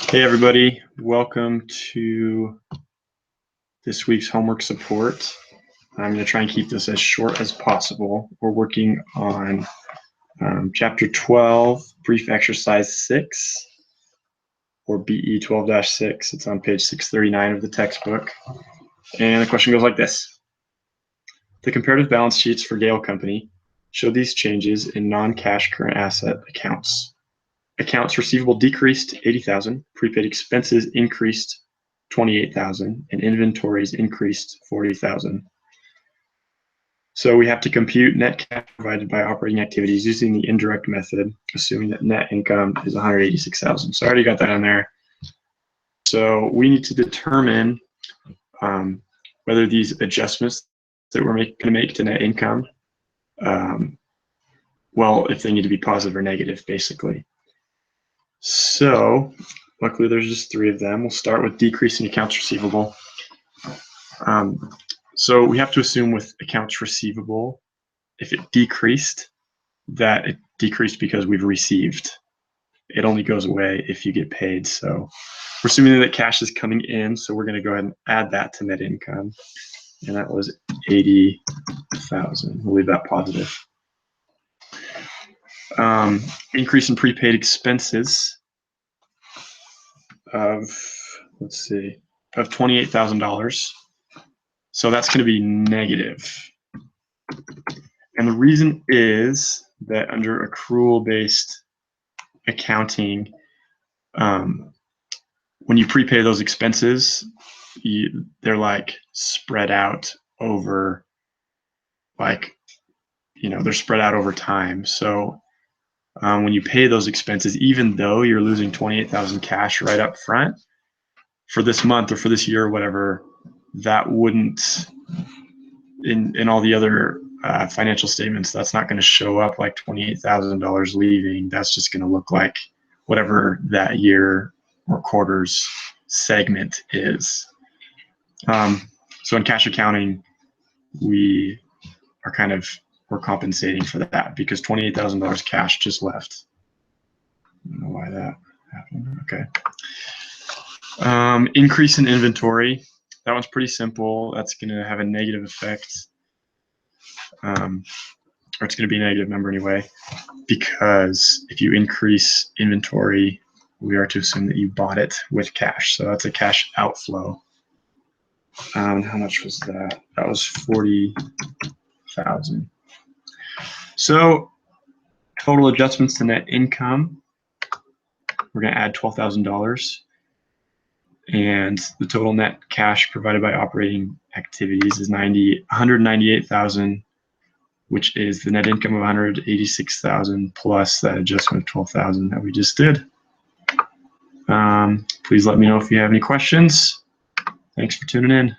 Hey everybody, welcome to this week's homework support. I'm going to try and keep this as short as possible. We're working on Chapter 12, Brief Exercise 6, or BE 12-6. It's on page 639 of the textbook. And the question goes like this. The comparative balance sheets for Gale Company show these changes in non-cash current asset accounts. Accounts receivable decreased $80,000, prepaid expenses increased $28,000, and inventories increased $40,000. So we have to compute net cash provided by operating activities using the indirect method, assuming that net income is $186,000. So I already got that on there. So we need to determine whether these adjustments that we're going to make to net income, well, if they need to be positive or negative, basically. So luckily there's just three of them. We'll start with decreasing accounts receivable. So we have to assume with accounts receivable, if it decreased, that it decreased because we've received. It only goes away if you get paid. So we're assuming that cash is coming in, so we're going to go ahead and add that to net income. And that was $80,000. We'll leave that positive. Increase in prepaid expenses of, let's see, of $28,000. So that's going to be negative. And the reason is that under accrual-based accounting, when you prepay those expenses, they're like spread out over, they're spread out over time. So when you pay those expenses, even though you're losing $28,000 cash right up front for this month or for this year or whatever, that wouldn't, in all the other financial statements, that's not going to show up like $28,000 leaving. That's just going to look like whatever that year or quarter's segment is. So in cash accounting, we're compensating for that because $28,000 cash just left. I don't know why that happened. Okay. Increase in inventory. That one's pretty simple. That's going to have a negative effect. Or it's going to be a negative number anyway, because if you increase inventory, we are to assume that you bought it with cash. So that's a cash outflow. How much was that? That was $40,000. So total adjustments to net income, we're going to add $12,000. And the total net cash provided by operating activities is $198,000, which is the net income of $186,000 plus that adjustment of $12,000 that we just did. Please let me know if you have any questions. Thanks for tuning in.